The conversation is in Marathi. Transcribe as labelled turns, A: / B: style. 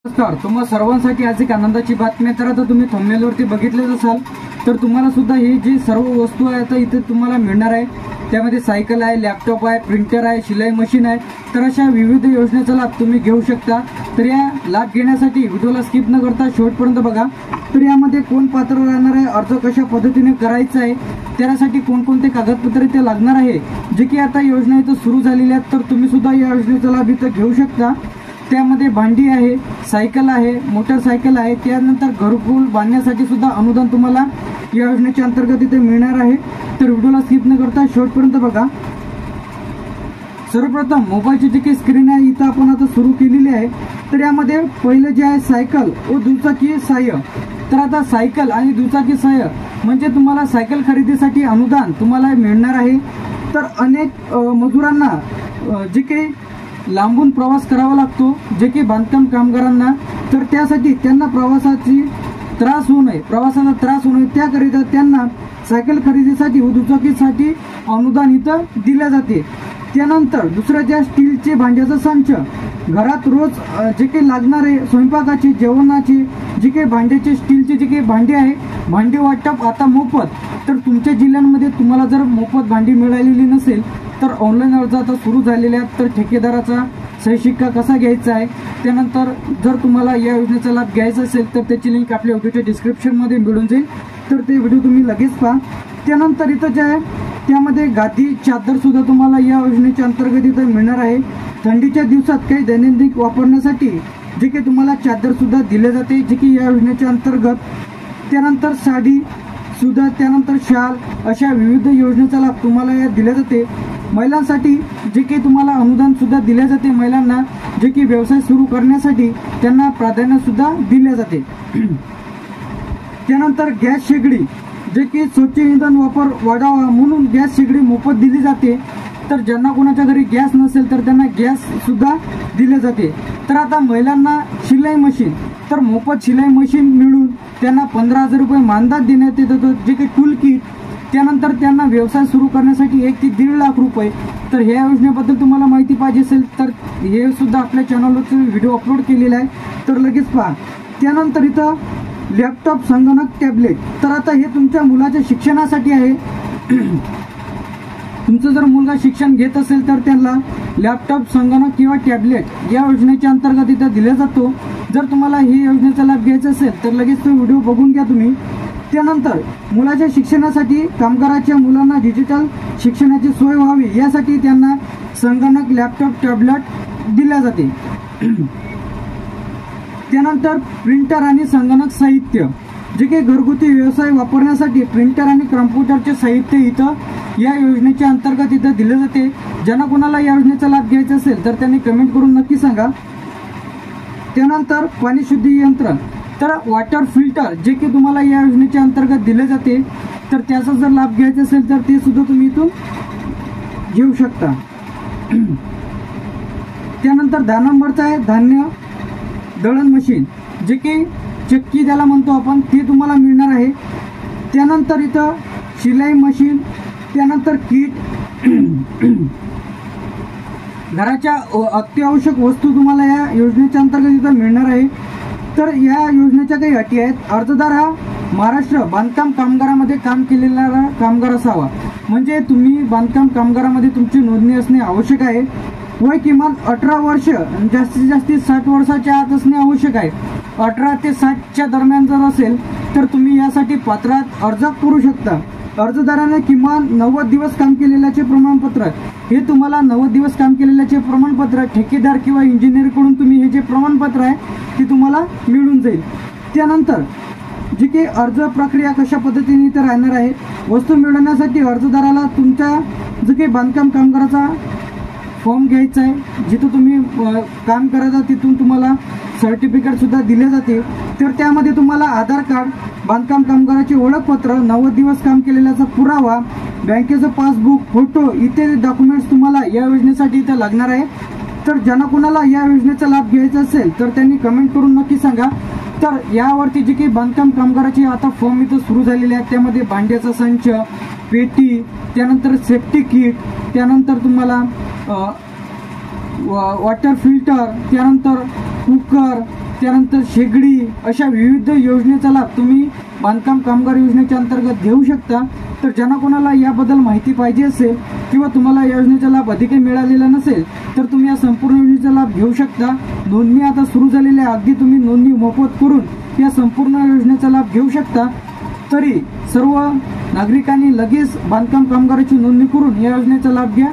A: नमस्कार, तुम्हा सर्वांसाठी आज एक आनंदाची बातमी. तर आता तुम्ही थंबनेलवरती बघितलेच असाल, तर तुम्हाला सुद्धा ही जी सर्व वस्तू आहे आता इथे तुम्हाला मिळणार आहे. त्यामध्ये सायकल आहे, लॅपटॉप आहे, प्रिंटर आहे, शिलाई मशीन आहे. तर अशा विविध योजनेचा लाभ तुम्ही घेऊ शकता. तर या लाभ घेण्यासाठी व्हिडिओला स्किप न करता शेवटपर्यंत बघा. तर यामध्ये कोण पात्र राहणार आहे, अर्ज कशा पद्धतीने करायचा आहे, त्यासाठी कोणकोणते कागदपत्रे ते लागणार आहे, जे की आता योजना इथं सुरू झालेली आहेत. तर तुम्ही सुद्धा या योजनेचा लाभ इथं घेऊ शकता. त्यामध्ये भांडी आहे, सायकल आहे, मोटरसायकल आहे, त्यानंतर घरकुल बांधण्यासाठी सुद्धा अनुदान तुम्हाला या योजनेच्या अंतर्गत इथे मिळणार आहे. तर व्हिडिओला स्किप न करता शेवटपर्यंत बघा. सर्वप्रथम मोबाईलची जी काही स्क्रीन आहे इथं आपण आता सुरू केलेली आहे. तर यामध्ये पहिलं जे आहे सायकल व दुचाकी सहाय्य. तर आता सायकल आणि दुचाकी सहाय्य म्हणजे तुम्हाला सायकल खरेदीसाठी अनुदान तुम्हाला मिळणार आहे. तर अनेक मजुरांना जे काही लांबून प्रवास करावा लागतो, जे की बांधकाम कामगारांना, तर त्यासाठी त्यांना प्रवासाचा त्रास होऊ नये त्याकरिता त्यांना सायकल खरेदीसाठी व दुचाकीसाठी अनुदान इथं दिले जाते. त्यानंतर दुसरं ज्या स्टीलचे भांड्याचा संच, घरात रोज जे काही लागणारे स्वयंपाकाचे जेवणाचे जे काही भांड्याचे स्टीलचे जे काही भांडे आहे, भांडे वाटप आता मोफत. तर तुमच्या जिल्ह्यांमध्ये तुम्हाला जर मोफत भांडी मिळालेली नसेल तर ऑनलाईन अर्ज आता सुरू झालेले आहेत. तर ठेकेदाराचा सही शिक्का कसा घ्यायचा आहे, त्यानंतर जर तुम्हाला या योजनेचा लाभ घ्यायचा असेल तर त्याची लिंक आपल्या व्हिडिओच्या डिस्क्रिप्शनमध्ये मिळून जाईल. तर ते व्हिडिओ तुम्ही लगेच पहा. त्यानंतर इथं जे आहे त्यामध्ये गादी चादर सुद्धा तुम्हाला या योजनेच्या अंतर्गत इथं मिळणार आहे. थंडीच्या दिवसात काही दैनंदिन वापरण्यासाठी जे काही तुम्हाला चादर सुद्धा दिले जाते, जे की या योजनेच्या अंतर्गत. त्यानंतर साडी सुद्धा, त्यानंतर शाल, अशा विविध योजनेचा लाभ तुम्हाला या दिल्या जाते. महिलांसाठी जे काही तुम्हाला अनुदान सुद्धा दिले जाते, महिलांना जे की व्यवसाय सुरू करण्यासाठी त्यांना प्राधान्य सुद्धा दिले जाते. त्यानंतर गॅस शेगडी, जे की स्वच्छ इंधन वापर वाढावा म्हणून गॅस शेगडी मोफत दिली जाते. तर ज्यांना कोणाच्या घरी गॅस नसेल तर त्यांना गॅस सुद्धा दिले जाते. तर आता महिलांना शिलाई मशीन, तर मोफत शिलाई मशीन मिळून त्यांना 15,000 रुपये मानधन देण्यात येत होतं, जे काही टूल किट. त्यानंतर त्यांना व्यवसाय सुरू करण्यासाठी 1 ते 1.5 लाख रुपये. तर ह्या योजनेबद्दल तुम्हाला माहिती पाहिजे असेल तर हे सुद्धा आपल्या चॅनलवरती व्हिडिओ अपलोड केलेला आहे, तर लगेच पहा. त्यानंतर इथं लॅपटॉप, संगणक, टॅबलेट. तर आता हे तुमच्या मुलाच्या शिक्षणासाठी आहे. तुमचं जर मुलगा शिक्षण घेत असेल तर त्यांना लॅपटॉप, संगणक किंवा टॅबलेट या योजनेच्या अंतर्गत इथं दिला जातो. जर तुम्हाला ही योजनेचा लाभ घ्यायचा असेल तर लगेच तो व्हिडिओ बघून घ्या तुम्ही. त्यानंतर मुलाच्या शिक्षणासाठी कामगाराच्या मुलांना डिजिटल शिक्षणाची सोय व्हावी यासाठी त्यांना संगणक, लॅपटॉप, टॅबलेट दिल्या जाते. त्यानंतर प्रिंटर आणि संगणक साहित्य, जे काही घरगुती व्यवसाय वापरण्यासाठी प्रिंटर आणि कॉम्प्युटरचे साहित्य इथं या योजनेच्या अंतर्गत इथं दिले जाते. ज्यांना कोणाला या योजनेचा लाभ घ्यायचा असेल तर त्यांनी कमेंट करून नक्की सांगा. त्यानंतर पाणी शुद्धी यंत्र, तर वॉटर फिल्टर, जे की तुम्हाला या योजनेच्या अंतर्गत दिले जाते. तर त्याचा जर लाभ घ्यायचा असेल तर ते सुद्धा तुम्ही इथून घेऊ शकता. त्यानंतर 10 नंबरचा आहे धान्य दळण मशीन, जे की चक्की ज्याला म्हणतो आपण, ते तुम्हाला मिळणार आहे. त्यानंतर इथं शिलाई मशीन, त्यानंतर किट, घराच्या अत्यावश्यक वस्तू तुम्हाला या योजनेच्या अंतर्गत इथं मिळणार आहे. तर या योजनेच्या काही अटी आहेत. अर्जदार हा महाराष्ट्र बांधकाम कामगारामध्ये काम केलेला कामगार असावा, म्हणजे तुम्ही बांधकाम कामगारामध्ये तुमची नोंदणी असणे आवश्यक आहे. वय किमान 18 वर्ष, जास्तीत जास्त 60 वर्षाच्या आत असणे आवश्यक आहे. 18 ते 60च्या दरम्यान जर असेल तर तुम्ही यासाठी पात्र अर्ज करू शकता. अर्जदाराने किमान 90 दिवस काम केलेल्याचे प्रमाणपत्र, हे तुम्हाला 90 दिवस काम केलेल्याचे प्रमाणपत्र ठेकेदार किंवा इंजिनियरकडून तुम्ही हे जे प्रमाणपत्र आहे ते तुम्हाला मिळून जाईल. त्यानंतर जी काही अर्ज प्रक्रिया कशा पद्धतीने इथं राहणार आहे, वस्तू मिळवण्यासाठी अर्जदाराला तुमच्या जो काही बांधकाम कामगाराचा फॉर्म घ्यायचा आहे, जिथं तुम्ही काम करायचा तिथून तुम्हाला सर्टिफिकेट सुद्धा दिले जाते. तर त्यामध्ये तुम्हाला आधार कार्ड, बांधकाम कामगाराचे ओळखपत्र, 90 दिवस काम केलेल्याचा पुरावा, बँकेचं पासबुक, फोटो इत्यादी डॉक्युमेंट्स तुम्हाला या योजनेसाठी इथं लागणार आहे. तर ज्यांना कोणाला या योजनेचा लाभ घ्यायचा असेल तर त्यांनी कमेंट करून नक्की सांगा. तर यावरती जे काही बांधकाम कामगाराचे आता फॉर्म इथं सुरू झालेले आहेत, त्यामध्ये भांड्याचा संच, पेटी, त्यानंतर सेफ्टी किट, त्यानंतर तुम्हाला वॉटर फिल्टर, त्यानंतर कुकर, त्यानंतर शेगडी, अशा विविध योजनेचा लाभ तुम्ही बांधकाम कामगार योजनेच्या अंतर्गत घेऊ शकता। तर ज्यांना कोणाला याबद्दल माहिती पाहिजे असेल किंवा तुम्हाला या योजनेचा लाभ अधिक मिळालेला नसेल तर तुम्ही या संपूर्ण योजनेचा लाभ घेऊ शकता। नोंदणी आता सुरू झालेली आहे, अगदी तुम्ही नोंदणी मोफत करून या संपूर्ण योजनेचा लाभ घेऊ शकता। तरी सर्व नागरिकांनी लगेच बांधकाम कामगाराची नोंदणी करून या योजनेचा लाभ घ्या।